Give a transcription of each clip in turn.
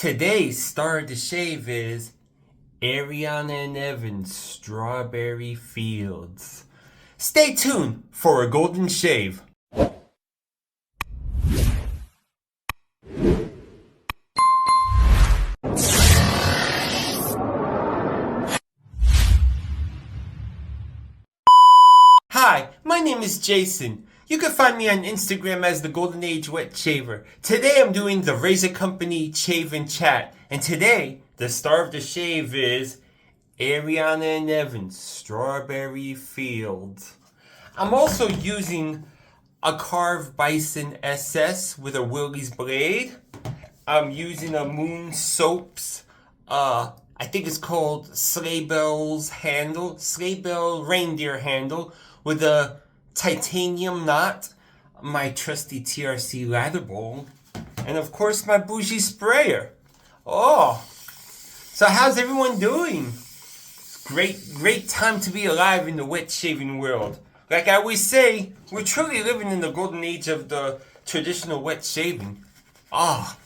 Today's star of the shave is Ariana and Evan's Strawberry Fields. Stay tuned for a golden shave. Hi, my name is Jason. You can find me on Instagram as the Golden Age Wet Shaver. Today I'm doing the Razor Company Shave and Chat. And today, the star of the shave is Ariana and Evan's Strawberry Fields. I'm also using a Karve Bison SS with a Willy's blade. I'm using a Moon Soaps, I think it's called Sleigh Bell reindeer handle with a titanium knot, my trusty TRC lather bowl, and of course my bougie sprayer. Oh, so how's everyone doing? It's great time to be alive in the wet shaving world. Like I always say, we're truly living in the golden age of the traditional wet shaving. Ah,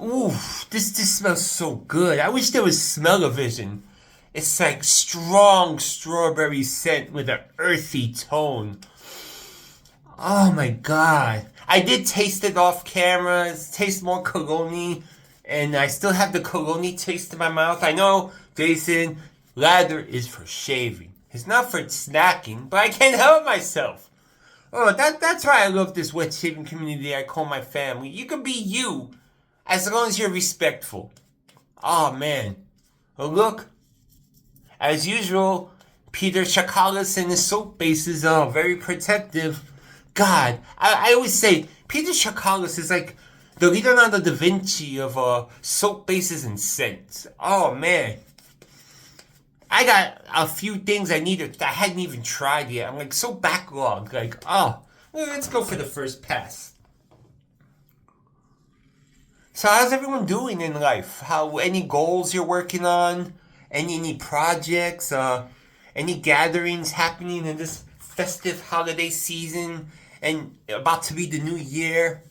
ooh, this smells so good. I wish there was smell-o-vision. It's like strong strawberry scent with an earthy tone. Oh my god. I did taste it off camera. It tastes more cologne-y. And I still have the cologne taste in my mouth. I know, Jason, lather is for shaving. It's not for snacking, but I can't help myself. Oh, that's why I love this wet shaving community I call my family. You can be you, as long as you're respectful. Oh man. Oh look. As usual, Peter Chakalis and his soap bases are very protective. God, I always say, Peter Chakalis is like the Leonardo da Vinci of soap bases and scents. Oh man. I got a few things I hadn't even tried yet. I'm like so backlogged. Like, let's go for the first pass. So how's everyone doing in life? Any goals you're working on? Any projects? Any gatherings happening in this festive holiday season and about to be the new year?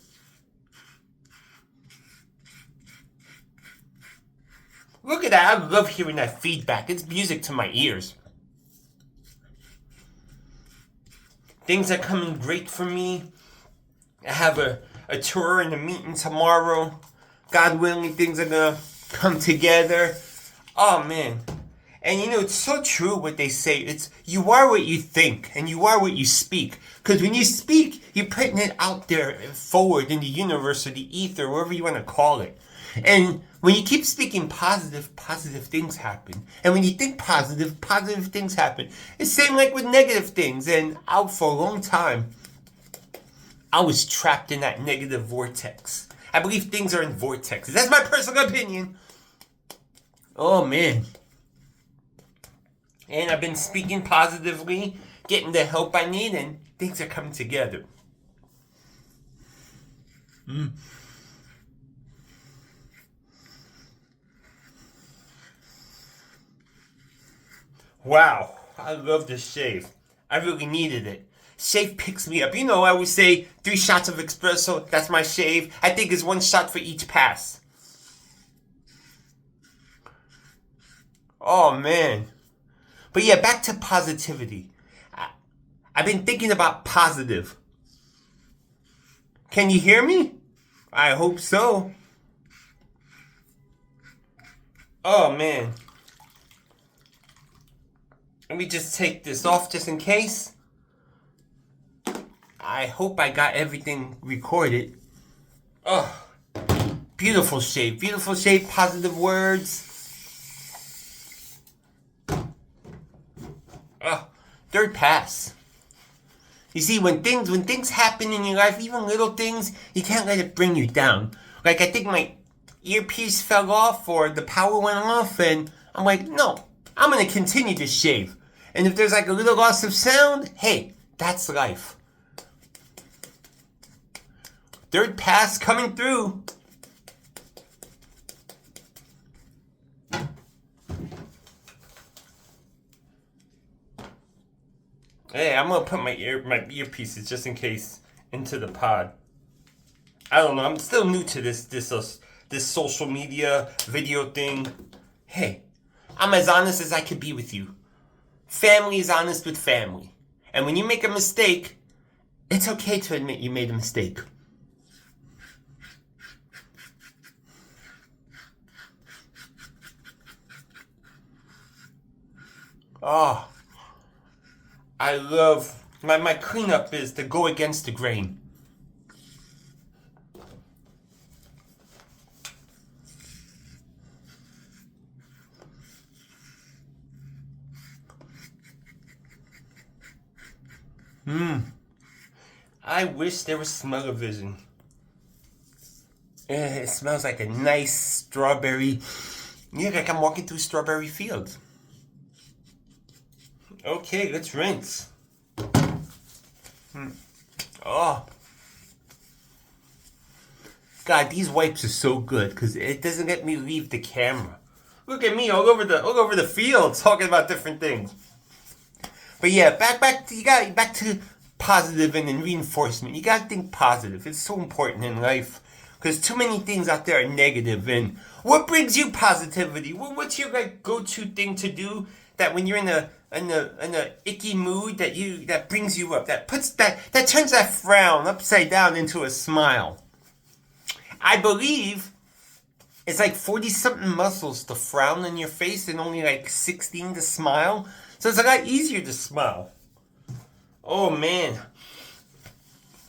Look at that. I love hearing that feedback. It's music to my ears. Things are coming great for me. I have a tour and a meeting tomorrow. God willing, things are going to come together. Oh, man. And you know, it's so true what they say. It's you are what you think and you are what you speak. Because when you speak, you're putting it out there forward in the universe or the ether, whatever you want to call it. And when you keep speaking positive things happen. And when you think positive things happen. It's the same like with negative things. And out for a long time, I was trapped in that negative vortex. I believe things are in vortexes. That's my personal opinion. Oh, man. And I've been speaking positively, getting the help I need, and things are coming together. Wow, I love this shave. I really needed it. Shave picks me up. You know, I always say 3 shots of espresso, that's my shave. I think it's 1 shot for each pass. Oh, man. But yeah, back to positivity. I've been thinking about positive. Can you hear me? I hope so. Oh, man. Let me just take this off just in case. I hope I got everything recorded. Oh, beautiful shave, positive words. Oh, 3rd pass. You see, when things happen in your life, even little things, you can't let it bring you down. Like I think my earpiece fell off or the power went off and I'm like, no, I'm going to continue to shave. And if there's like a little loss of sound, hey, that's life. 3rd pass coming through. Hey, I'm gonna put my earpieces just in case into the pod. I don't know. I'm still new to this this social media video thing. Hey, I'm as honest as I could be with you. Family is honest with family. And when you make a mistake, it's okay to admit you made a mistake. Oh, I love, my cleanup is to go against the grain. I wish there was smell-o-vision. It smells like a nice strawberry. Yeah, like I'm walking through strawberry fields. Okay, let's rinse. Oh. God, these wipes are so good because it doesn't let me leave the camera. Look at me all over the field talking about different things. But yeah, back to positive and reinforcement. You gotta think positive. It's so important in life because too many things out there are negative. And what brings you positivity? What's your go-to thing to do that when you're in a icky mood that brings you up, that turns that frown upside down into a smile? I believe it's like 40-something muscles to frown in your face and only like 16 to smile. So it's a lot easier to smile. Oh man,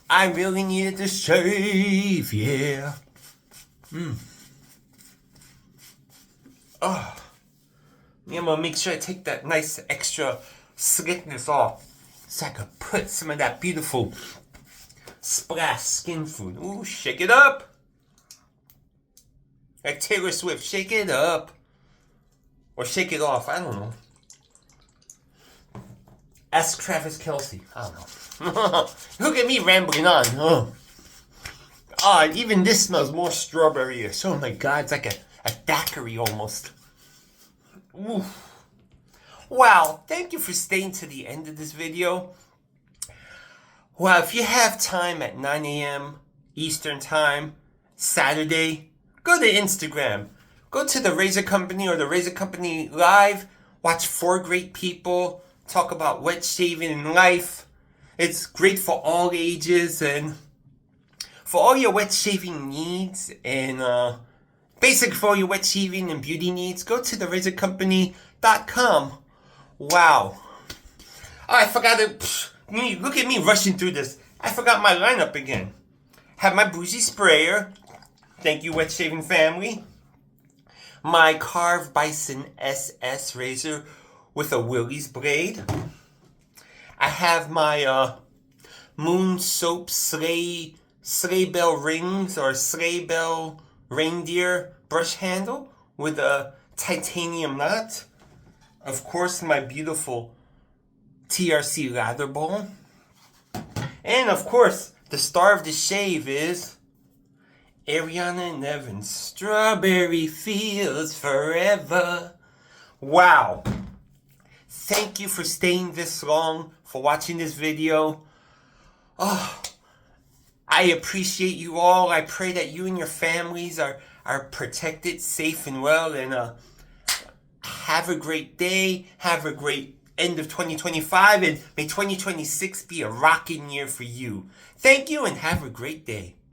I really needed to shave, yeah. Oh, yeah, I'm gonna make sure I take that nice extra slickness off so I could put some of that beautiful splash skin food. Ooh, shake it up. Like Taylor Swift, shake it up. Or shake it off, I don't know. Ask Travis Kelce. I don't know. Look at me rambling on. Oh, even this smells more strawberry-ish. Oh my God, it's like a daiquiri almost. Ooh. Wow, thank you for staying to the end of this video. Well, if you have time at 9 a.m. Eastern Time, Saturday, go to Instagram. Go to the Razor Company or the Razor Company Live. Watch 4 great people talk about wet shaving in life. It's great for all ages and for all your wet shaving needs and basic for all your wet shaving and beauty needs. Go to therazorcompany.com. Wow. Oh, I forgot to. Look at me rushing through this. I forgot my lineup again. Have my bougie sprayer. Thank you, wet shaving family. My Karve Bison SS razor with a Willy's blade. I have my Moon Soap Sleigh Bell rings or Sleigh Bell reindeer brush handle with a titanium knot. Of course, my beautiful TRC lather bowl. And of course, the star of the shave is Ariana and Evan's Strawberry Fields Forever. Wow. Thank you for staying this long, for watching this video. Oh, I appreciate you all. I pray that you and your families are protected, safe, and well. And have a great day. Have a great end of 2025. And may 2026 be a rocking year for you. Thank you and have a great day.